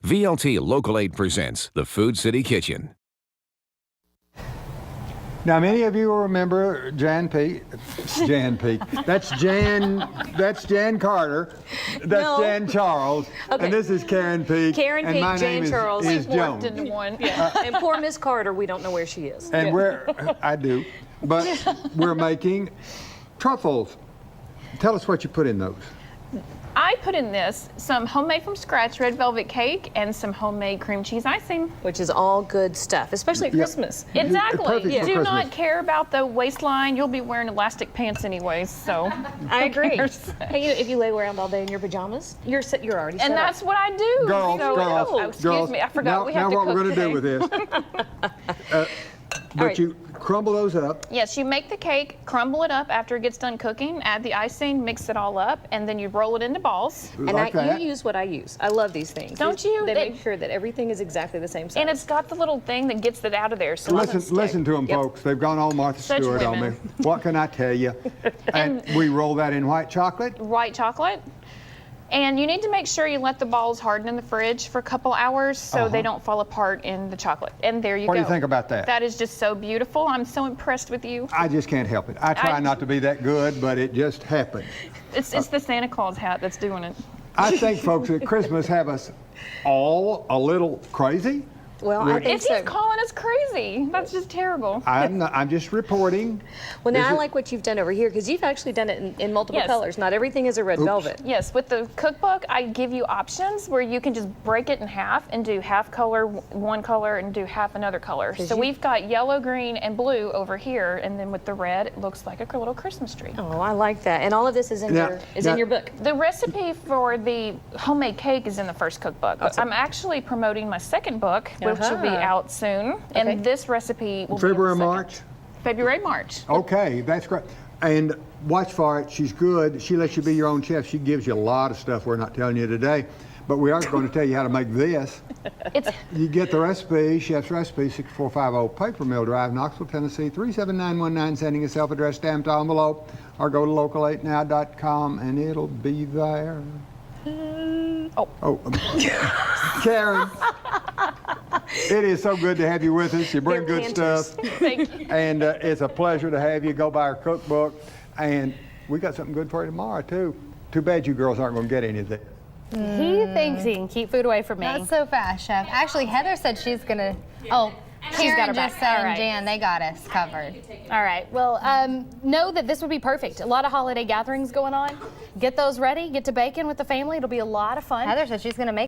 VLT Local 8 presents the Food City Kitchen. Now, many of you will remember Jan Peak. That's Jan Carter. That's Jan Charles. Okay. And this is Karen Peak. Karen and Peak, my Jan name Charles. is Jones. into one. And poor Miss Carter, we don't know where she is. And I do, but we're making truffles. Tell us what you put in those. I put in this some homemade from scratch red velvet cake and some homemade cream cheese icing. Which is all good stuff, especially at Yeah. Christmas. Exactly. Perfect for Do Christmas. not care about the waistline. You'll be wearing elastic pants anyways, so. I agree. cares? Hey, if you lay around all day in your pajamas, you're already set And up. that's what I do. Girls, so, girls, oh, excuse girls. me, I forgot we have now to what cook we're going to do today. with this. But right. you crumble those up. Yes, you make the cake, crumble it up after it gets done cooking, add the icing, mix it all up, and then you roll it into balls. And like that. you use what I use. I love these things. Don't you? They make sure that everything is exactly the same size. And it's got the little thing that gets it out of there, so it doesn't stick. Listen to them, Yep. folks. They've gone all Martha Such Stewart on me. women. What can I tell you? And we roll that in white chocolate. White chocolate. And you need to make sure you let the balls harden in the fridge for a couple hours so they don't fall apart in the chocolate. And there you go. What do you think about that? That is just so beautiful. I'm so impressed with you. I just can't help it. I try not to be that good, but it just happened. It's the Santa Claus hat that's doing it. I think folks at Christmas have us all a little crazy. well, I think If he's so. calling us crazy, that's just terrible. I'm just reporting. Well, now Is I it- like what you've done over here because you've actually done it in multiple Yes. colors. Not everything is a red velvet. Yes, with the cookbook, I give you options where you can just break it in half and do half color, one color, and do half another color. So we've got yellow, green, and blue over here, and then with the red, it looks like a little Christmas tree. Oh, I like that. And all of this is in Now- in your book. The recipe for the homemade cake is in the first cookbook. I'm actually promoting my second book, which will be out soon. Okay. And this recipe will February, be in the March? second. February, March. Okay, that's great. And watch for it. She's good. She lets you be your own chef. She gives you a lot of stuff we're not telling you today. But we are going to tell you how to make this. It's You get the recipe, Chef's Recipe, 6450 Paper Mill Drive, Knoxville, Tennessee, 37919, sending a self-addressed stamped envelope, or go to local8now.com and it'll be there. Oh. Karen, it is so good to have you with us. You bring They're good cantors. stuff. thank you. And it's a pleasure to have you. Go buy our cookbook. And we got something good for you tomorrow, too. Too bad you girls aren't going to get any of this. He thinks he can keep food away from me. Not so fast, Chef. Actually, Heather said she's gonna. Oh, She's got Karen her just back. said All and right. Jan, they got us covered. All right. Well, know that this would be perfect. A lot of holiday gatherings going on. Get those ready. Get to bacon with the family. It'll be a lot of fun. Heather said she's gonna make